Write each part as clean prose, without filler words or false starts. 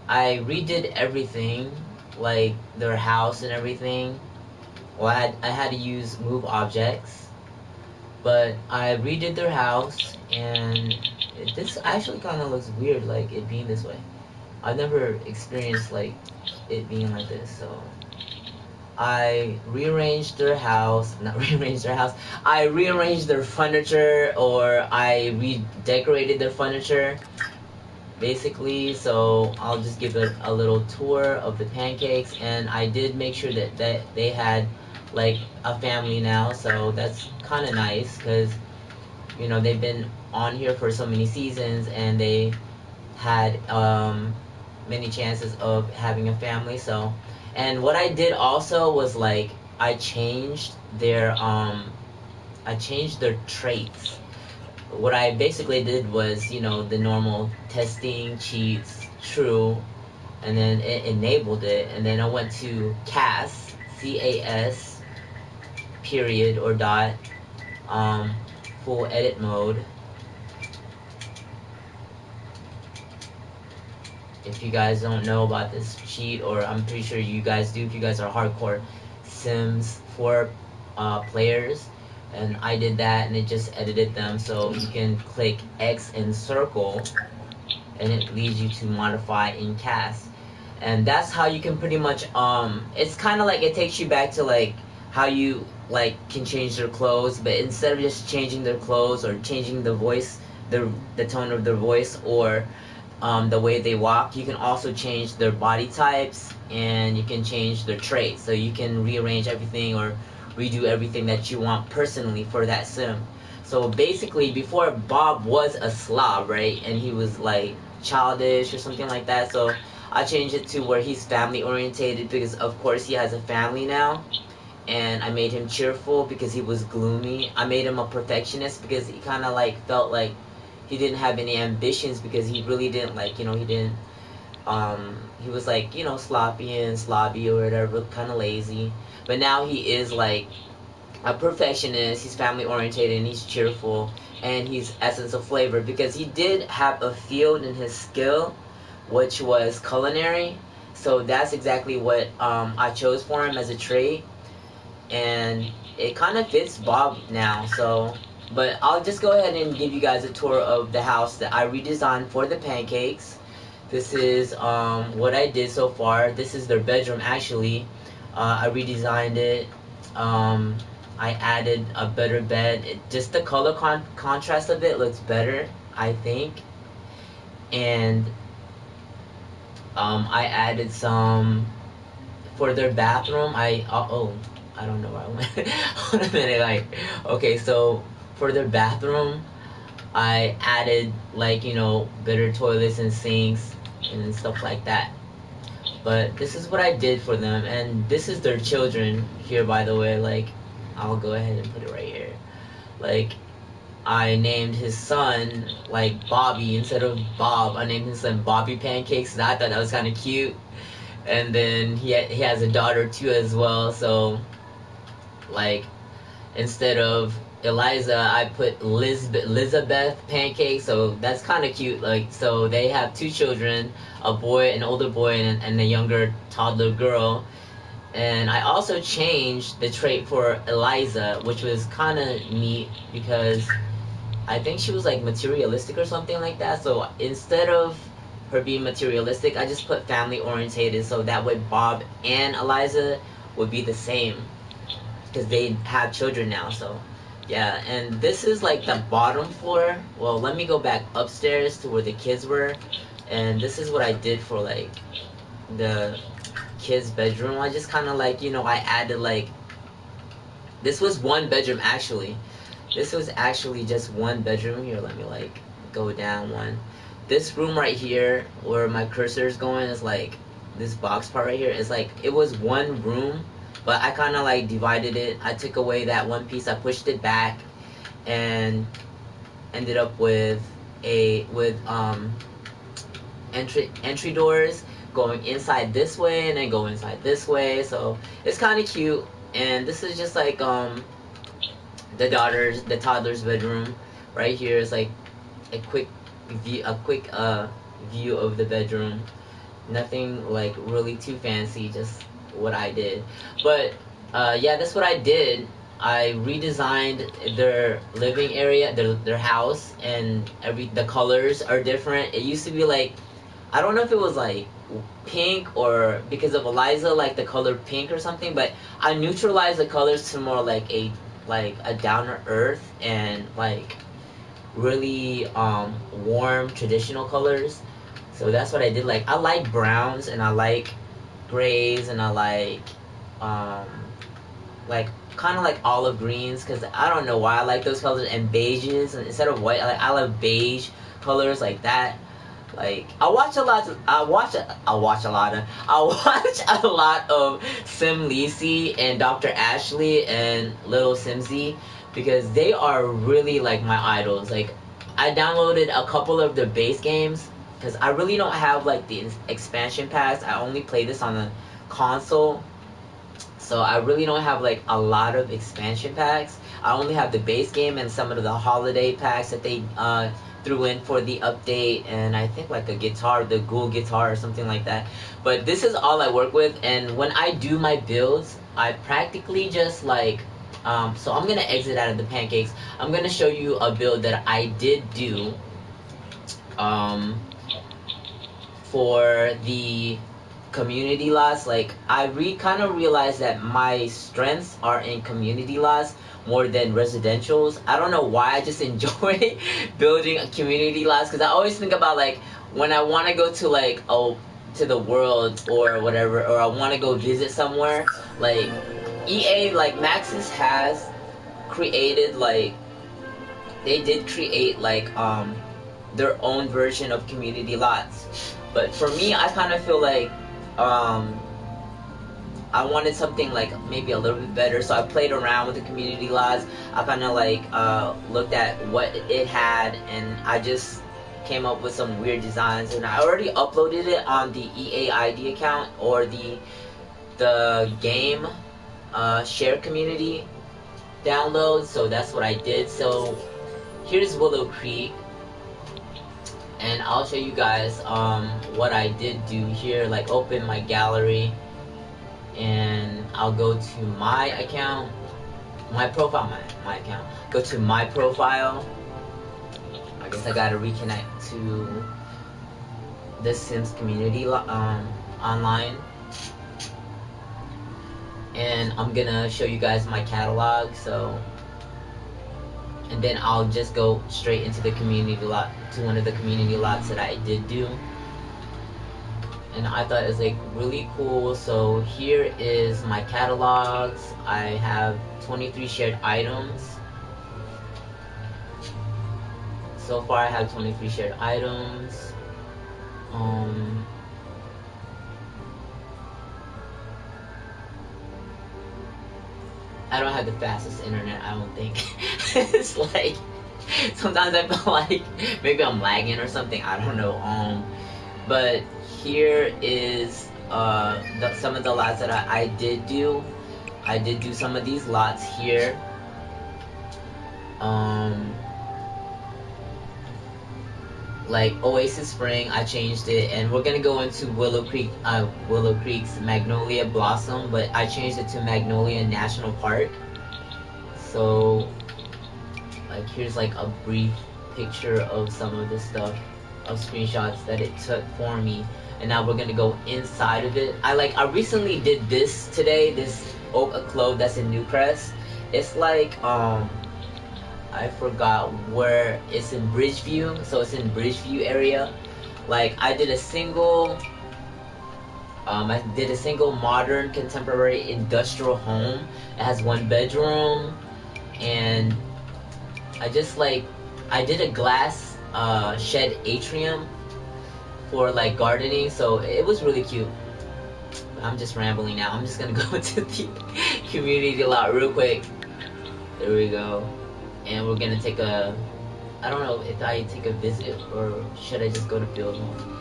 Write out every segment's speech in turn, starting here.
I redid everything, like their house and everything. Well, I had to use move objects, but I redid their house, and this actually kind of looks weird, like it being this way. I've never experienced like it being like this, so I rearranged their house, not rearranged their house. I rearranged their furniture, or I redecorated their furniture, basically. So I'll just give a little tour of the pancakes, and I did make sure that they had like a family now, so that's kind of nice because they've been on here for so many seasons, and they had many chances of having a family. So, and what I did also was like I changed their traits. What I basically did was, the normal testing, cheats, true, and then it enabled it, and then I went to CAS, period or dot, um, full edit mode. If you guys don't know about this cheat, or I'm pretty sure you guys do if you guys are hardcore Sims 4 players, and I did that, and it just edited them. So you can click X and circle, and it leads you to modify in cast, and that's how you can pretty much it's kind of like it takes you back to like how you like can change their clothes, but instead of just changing their clothes or changing the voice, the tone of their voice, or the way they walk, you can also change their body types, and you can change their traits. So you can rearrange everything or redo everything that you want personally for that sim. So basically, before, Bob was a slob, right? And he was like childish or something like that. So I changed it to where he's family orientated, because of course he has a family now. And I made him cheerful because he was gloomy. I made him a perfectionist because he kind of like felt like he didn't have any ambitions, because he really didn't like, he didn't, he was like, sloppy and slobby or whatever, kind of lazy. But now he is like a perfectionist, he's family orientated, and he's cheerful, and he's essence of flavor, because he did have a field in his skill, which was culinary. So that's exactly what I chose for him as a trait, and it kind of fits Bob now. So, but I'll just go ahead and give you guys a tour of the house that I redesigned for the pancakes. This is what I did so far. This is their bedroom, actually. I redesigned it. I added a better bed. Just the color contrast of it looks better, I think. And I added some for their bathroom. I don't know where I went. Hold a minute, like, okay, so for their bathroom, I added like, better toilets and sinks and stuff like that. But this is what I did for them, and this is their children here, by the way. Like, I'll go ahead and put it right here. Like, I named his son like Bobby instead of Bob. I named his son Bobby Pancakes, and I thought that was kind of cute. And then he has a daughter too as well. So like, instead of Eliza, I put Lizabeth Pancake, so that's kind of cute. Like, so they have two children, a boy, an older boy, and a younger toddler girl. And I also changed the trait for Eliza, which was kind of neat, because I think she was like materialistic or something like that. So instead of her being materialistic, I just put family orientated, so that way Bob and Eliza would be the same, because they have children now. So yeah, and this is like the bottom floor. Well, let me go back upstairs to where the kids were, and this is what I did for like the kids bedroom. I just kind of like, I added like, this was one bedroom actually. This was actually just one bedroom. Here, let me like go down one. This room right here where my cursor is going is like, this box part right here is like, it was one room, but I kind of like divided it. I took away that one piece, I pushed it back, and ended up with entry doors going inside this way and then go inside this way. So it's kind of cute. And this is just like the toddler's bedroom. Right here is like a quick view of the bedroom. Nothing like really too fancy, just what I did. But yeah, that's what I did. I redesigned their living area, their house, and the colors are different. It used to be like, I don't know if it was like pink or because of Eliza, like the color pink or something, but I neutralized the colors to more like a down to earth and like really warm traditional colors. So that's what I did. Like I like browns and I like grays and I um like kind of like olive greens because I don't know why I like those colors and beiges and instead of white. I love beige colors like that. Like I watch a lot. I watch a lot of Sim Lisi and Dr. Ashley and Little Simsy because they are really like my idols. Like I downloaded a couple of their base games because I really don't have like the expansion packs. I only play this on the console, so I really don't have like a lot of expansion packs. I only have the base game and some of the holiday packs that they threw in for the update, and I think like a guitar, the Ghoul guitar or something like that. But this is all I work with, and when I do my builds, I practically just like. So I'm gonna exit out of the pancakes. I'm gonna show you a build that I did do um, for the community lots. Like I kind of realized that my strengths are in community lots more than residentials. I don't know why, I just enjoy building a community lots because I always think about like when I want to go to like to the world or whatever, or I want to go visit somewhere. Like EA, like Maxis has created like they did create like their own version of community lots. But for me, I kind of feel like um, I wanted something like maybe a little bit better, so I played around with the community lots. I kind of like looked at what it had, and I just came up with some weird designs. And I already uploaded it on the EA ID account or the game share community download. So that's what I did. So here's Willow Creek. And I'll show you guys what I did do here. Like open my gallery, and I'll go to my account, my profile, my account. Go to my profile. I guess I gotta reconnect to the Sims community online, and I'm gonna show you guys my catalog. So. And then I'll just go straight into the community lot, to one of the community lots that I did do. And I thought it was like really cool. So here is my catalogs. I have 23 shared items. So far I have 23 shared items. I don't have the fastest internet, I don't think. It's like, sometimes I feel like maybe I'm lagging or something, I don't know. But here is some of the lots that I did do. I did do some of these lots here. Like Oasis Spring, I changed it, and we're gonna go into Willow Creek's Magnolia Blossom, but I changed it to Magnolia National Park. So, like, here's like a brief picture of some of the stuff, of screenshots that it took for me, and now we're gonna go inside of it. I recently did this today, this Oak Clove that's in Newcrest. It's like I forgot where it's in Bridgeview, so it's in Bridgeview area. Like I did a single modern contemporary industrial home. It has 1 bedroom, and I did a glass shed atrium for like gardening, so it was really cute. I'm just rambling now. I'm just gonna go into the community lot real quick. There we go. And we're gonna take I don't know if I take a visit or should I just go to build one.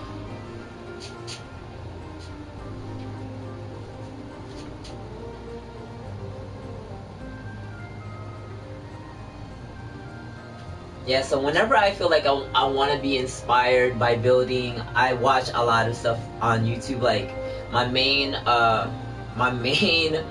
Yeah, so whenever I feel like I want to be inspired by building, I watch a lot of stuff on YouTube. Like my main my main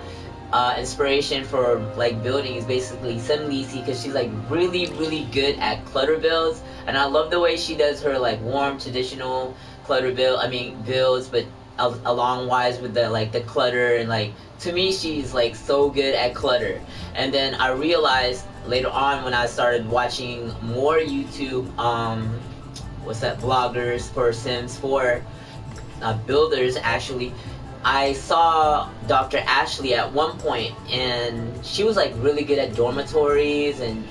inspiration for like building is basically Lisi, because she's like really good at clutter builds, and I love the way she does her like warm traditional clutter build. I mean builds, but along wise with the like the clutter, and like to me she's like so good at clutter. And then I realized later on when I started watching more YouTube what's that, bloggers for Sims 4, builders actually, I saw Dr. Ashley at one point, and she was like really good at dormitories, and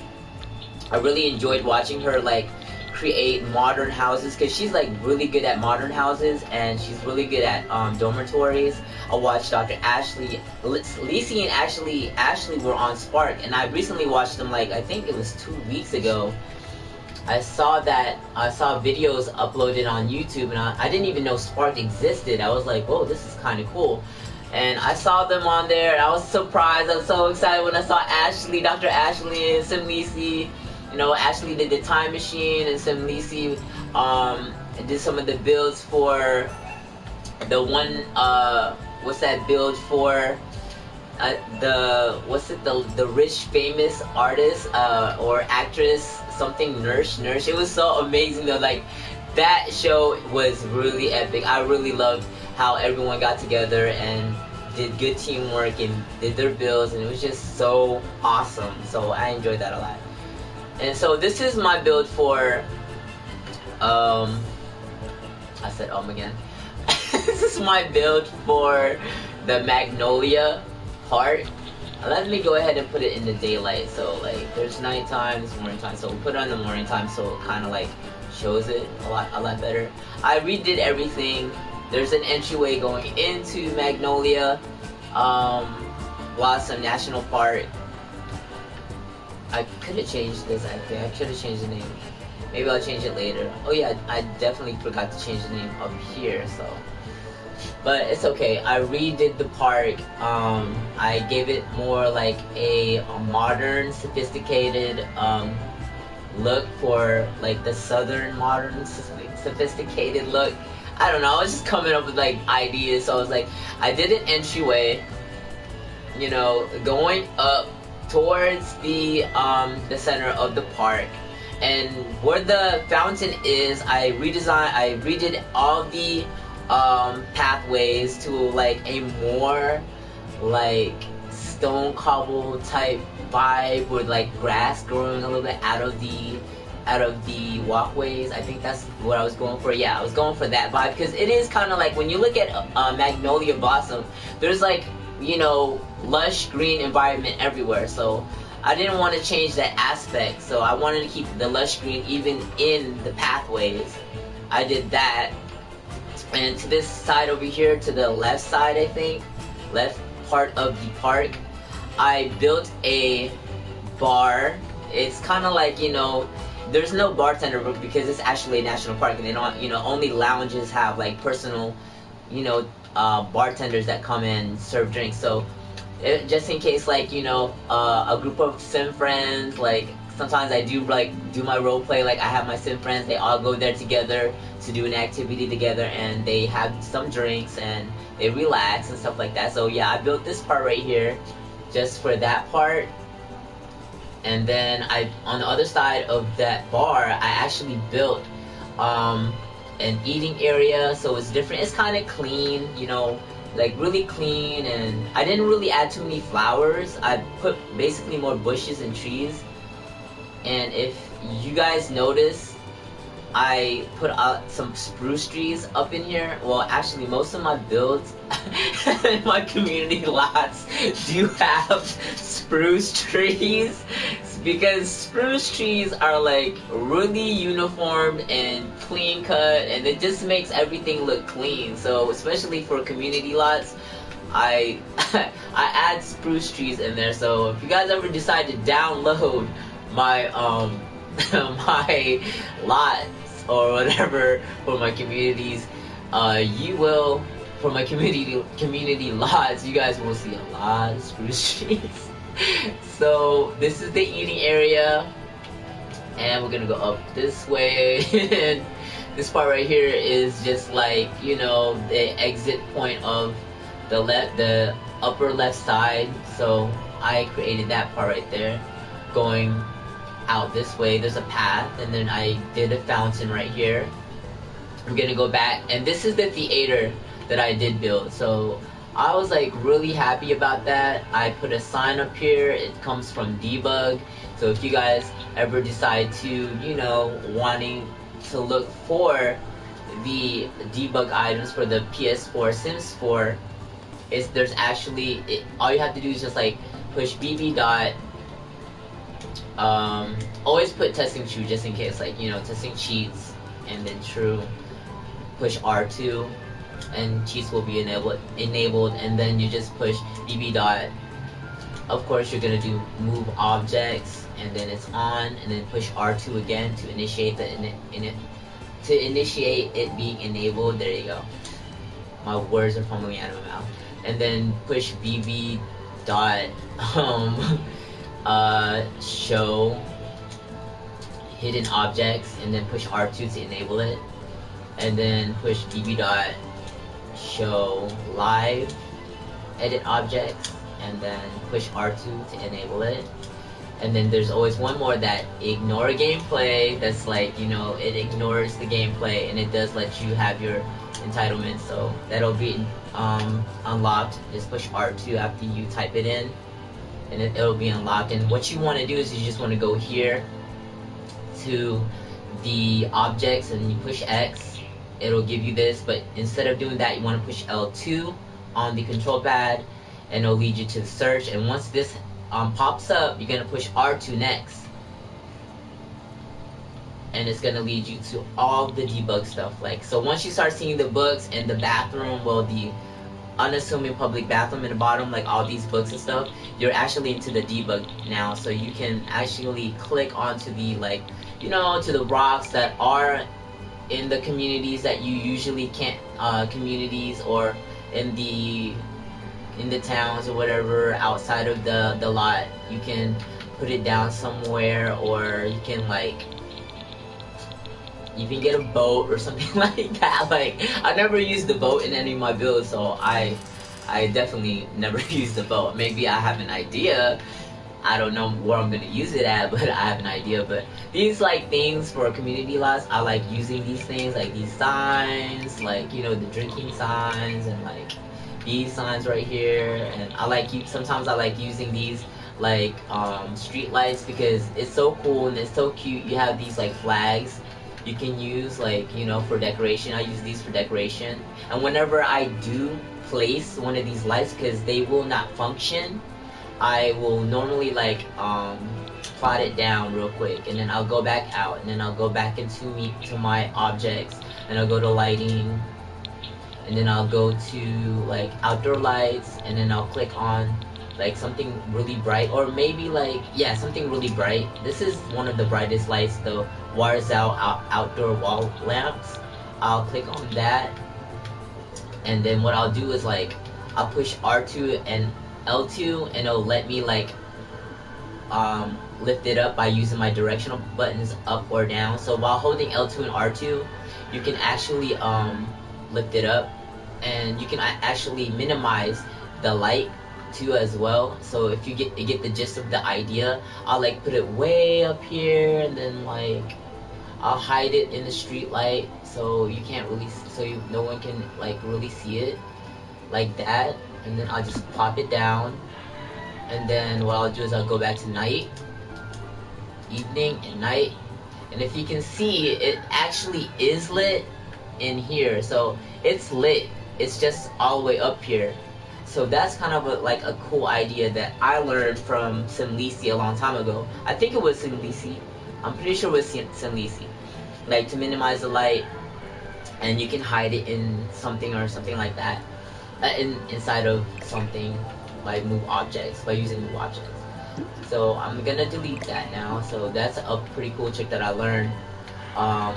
I really enjoyed watching her like create modern houses, because she's like really good at modern houses and she's really good at dormitories. I watched Dr. Ashley, Lisi and Ashley were on Spark, and I recently watched them, like I think it was 2 weeks ago. I saw videos uploaded on YouTube, and I didn't even know Spark existed. I was like, whoa, this is kind of cool. And I saw them on there, and I was surprised. I was so excited when I saw Ashley, Dr. Ashley, and Simlisi. You know, Ashley did the time machine, and Simlisi did some of the builds for the one, what's that build for? The rich famous artist or actress, something Nurse. It was so amazing though. Like that show was really epic. I really loved how everyone got together and did good teamwork and did their builds, and it was just so awesome. So I enjoyed that a lot. And so this is my build for I said again. This is my build for the Magnolia heart. Let me go ahead and put it in the daylight. So like there's nighttime, there's morning time. So we'll put it on the morning time so it kind of like shows it a lot better. I redid everything. There's an entryway going into Magnolia Blossom National Park. I could have changed this. I think I should have changed the name. Maybe I'll change it later. Oh yeah, I definitely forgot to change the name up here. So. But it's okay. I redid the park. I gave it more like a modern, sophisticated look for like the southern modern, sophisticated look. I don't know. I was just coming up with like ideas. So I was like, I did an entryway, you know, going up towards the center of the park. And where the fountain is, I redid all the pathways to like a more like stone cobble type vibe with like grass growing a little bit out of the walkways. I think that's what I was going for. Yeah, I was going for that vibe, because it is kind of like when you look at Magnolia Blossom, there's like, you know, lush green environment everywhere. So I didn't want to change that aspect, so I wanted to keep the lush green even in the pathways. I did that. And to this side over here, to the left side, I think, left part of the park, I built a bar. It's kind of like, you know, there's no bartender because it's actually a national park, and they don't, you know, only lounges have like personal, you know, bartenders that come and serve drinks. So just in case, like, you know, a group of sim friends, like sometimes I do my role play, like I have my sim friends, they all go there together to do an activity together, and they have some drinks and they relax and stuff like that. So yeah, I built this part right here just for that part. And then on the other side of that bar, I actually built an eating area, so it's different. It's kind of clean, you know, like really clean, and I didn't really add too many flowers. I put basically more bushes and trees. And if you guys notice, I put out some spruce trees up in here. Well, actually, most of my builds in my community lots do have spruce trees, because spruce trees are like really uniform and clean cut, and it just makes everything look clean. So especially for community lots, I I add spruce trees in there. So if you guys ever decide to download my my lots or whatever for my communities, you will, for my community lots, you guys will see a lot of spruce trees. So this is the eating area. and we're gonna go up this way. And this part right here is just like, you know, the exit point of the upper left side. So I created that part right there, going out this way. There's a path, and then I did a fountain right here. We're gonna go back, and this is the theater that I did build. So I was like really happy about that. I put a sign up here. It comes from Debug. So if you guys ever decide to, you know, wanting to look for the debug items for the PS4 Sims 4, there's actually all you have to do is just like push BB dot. Always put testing true just in case, like, you know, testing cheats, and then true. Push R2 and cheats will be enabled, and then you just push BB dot. Of course you're gonna do move objects, and then it's on, and then push R2 again to initiate it being enabled. There you go. My words are fumbling out of my mouth. And then push BB dot show hidden objects, and then push R2 to enable it, and then push BB dot show live edit objects, and then push R2 to enable it. And then there's always one more, that ignore gameplay. That's like, you know, it ignores the gameplay, and it does let you have your entitlements. So that'll be unlocked. Just push R2 after you type it in, and it'll be unlocked. And what you want to do is you just want to go here to the objects, and you push X. It'll give you this, but instead of doing that, you want to push L2 on the control pad, and it'll lead you to the search. And once this pops up, you're gonna push R2 next, and it's gonna lead you to all the debug stuff. Like, so once you start seeing the books and the bathroom, well, the unassuming public bathroom in the bottom, like all these books and stuff, you're actually into the debug now. So you can actually click onto the, like, you know, to the rocks that are in the communities that you usually can't, communities, or in the towns or whatever outside of the lot. You can put it down somewhere, or you can, like, you can get a boat or something like that. Like, I never used the boat in any of my builds, so I definitely never used the boat. Maybe I have an idea. I don't know where I'm gonna use it at, but I have an idea. But these, like, things for community lots, I like using these things, like these signs, like, you know, the drinking signs, and like these signs right here. And I like sometimes I like using these, like, street lights, because it's so cool and it's so cute. You have these, like, flags you can use, like, you know, for decoration. I use these for decoration. And whenever I do place one of these lights, because they will not function, I will normally, like, plot it down real quick, and then I'll go back out, and then I'll go back into my objects, and I'll go to lighting, and then I'll go to, like, outdoor lights, and then I'll click on, like, something really bright, or maybe, like, yeah, something really bright. This is one of the brightest lights, the Warzau outdoor wall lamps. I'll click on that, and then what I'll do is, like, I'll push R2 and L2, and it'll let me, like, lift it up by using my directional buttons up or down. So while holding L2 and R2, you can actually lift it up, and you can actually minimize the light too as well. So if you get the gist of the idea, I'll, like, put it way up here, and then, like, I'll hide it in the street light, so you can't really, no one can, like, really see it, like that. And then I'll just pop it down, and then what I'll do is I'll go back to night, evening, and night. And if you can see, it actually is lit in here. So it's lit, it's just all the way up here. So that's kind of like a cool idea that I learned from lSenshi's a long time ago. I think it was lSenshi's. I'm pretty sure it was lSenshi's. Like, to minimize the light, and you can hide it in something or something like that. Inside of something, like move objects, by using move objects. So I'm gonna delete that now. So that's a pretty cool trick that I learned a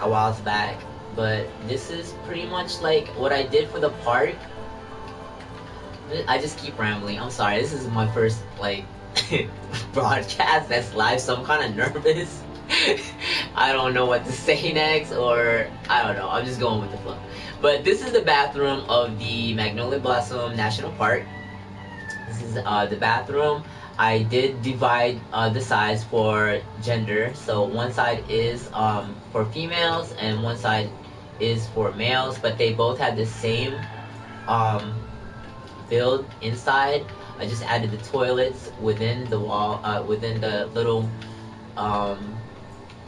while back. But this is pretty much like what I did for the park. I just keep rambling. I'm sorry. This is my first, like, broadcast that's live, so I'm kind of nervous. I don't know what to say next, or I don't know. I'm just going with the flow. But this is the bathroom of the Magnolia Blossom National Park. This is the bathroom. I did divide the size for gender. So one side is for females and one side is for males, but they both have the same um, build inside. I just added the toilets within the wall, within the little um,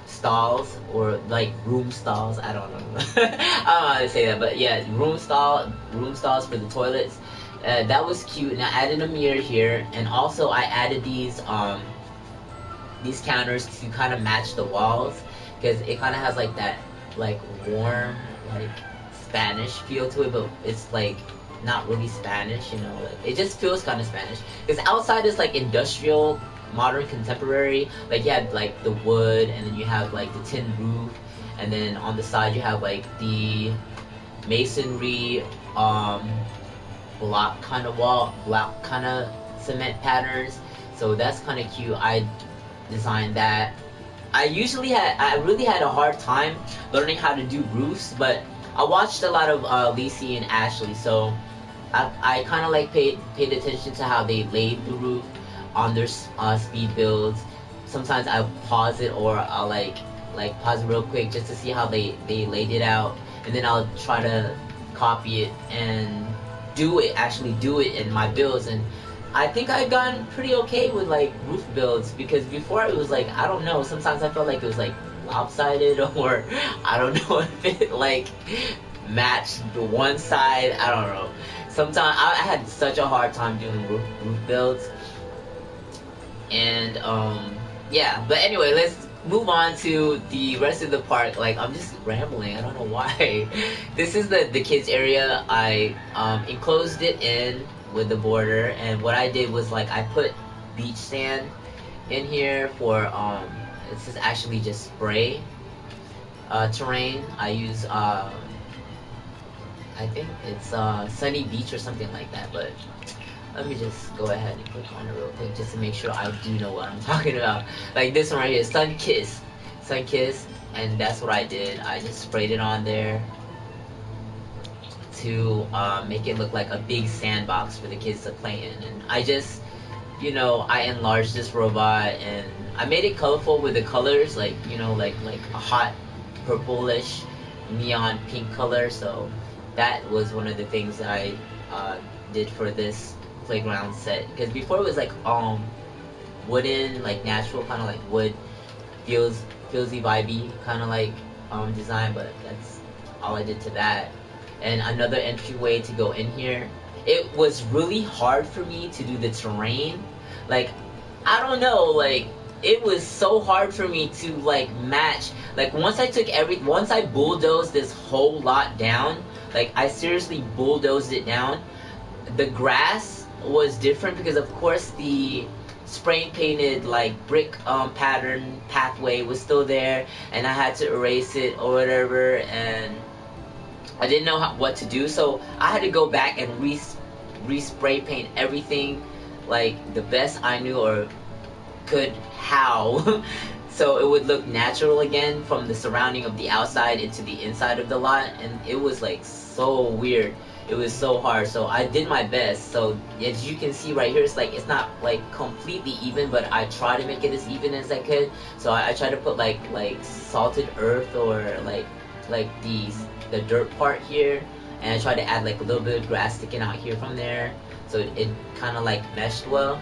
stalls, or like room stalls. I don't know. I don't know how to say that, but yeah, room stalls for the toilets. That was cute. And I added a mirror here, and also I added these counters to kind of match the walls, because it kind of has like that like warm like Spanish feel to it, but it's like not really Spanish, you know. Like, it just feels kind of Spanish. Because outside is like industrial, modern, contemporary. Like you have like the wood, and then you have like the tin roof, and then on the side you have like the masonry, block kind of wall, block kind of cement patterns. So that's kind of cute. I designed that. I really had a hard time learning how to do roofs, but I watched a lot of Lacey and Ashley, so I kind of like paid attention to how they laid the roof on their speed builds. Sometimes I pause it, or I'll like pause it real quick just to see how they laid it out, and then I'll try to copy it and actually do it in my builds. And I think I've gotten pretty okay with like roof builds, because before it was like, I don't know, sometimes I felt like it was like lopsided, or I don't know if it like matched the one side. I don't know. Sometimes I had such a hard time doing roof builds. And yeah, but anyway, let's move on to the rest of the park. Like, I'm just rambling, I don't know why. This is the kids area. I enclosed it in with the border, and what I did was like I put beach sand in here for this is actually just spray terrain. I use I think it's Sunny Beach or something like that, but let me just go ahead and click on it real quick just to make sure I do know what I'm talking about. Like this one right here, Sun Kiss, and that's what I did. I just sprayed it on there to make it look like a big sandbox for the kids to play in. And I just, you know, I enlarged this robot, and I made it colorful with the colors, like, you know, like a hot purplish neon pink color. So that was one of the things that I did for this playground set, because before it was like wooden, like natural kind of like wood, feelsy vibey kind of like design, but that's all I did to that. And another entryway to go in here. It was really hard for me to do the terrain. Like, I don't know, like it was so hard for me to like match. Like once I bulldozed this whole lot down, like I seriously bulldozed it down. The grass was different because of course the spray painted like brick pattern pathway was still there, and I had to erase it or whatever, and I didn't know what to do, so I had to go back and re-spray paint everything like the best I knew or could how so it would look natural again from the surrounding of the outside into the inside of the lot. And it was like so weird, it was so hard, so I did my best. So as you can see right here, it's like it's not like completely even, but I try to make it as even as I could. So I try to put like salted earth, or like the dirt part here, and I tried to add like a little bit of grass sticking out here from there, so it kind of like meshed well,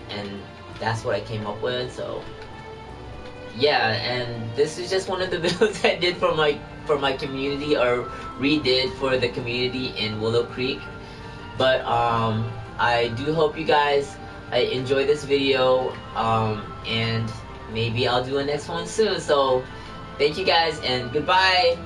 and that's what I came up with. So yeah, and this is just one of the builds I did for my community, or redid for the community in Willow Creek. But I do hope you guys enjoy this video, and maybe I'll do a next one soon. So thank you guys, and goodbye.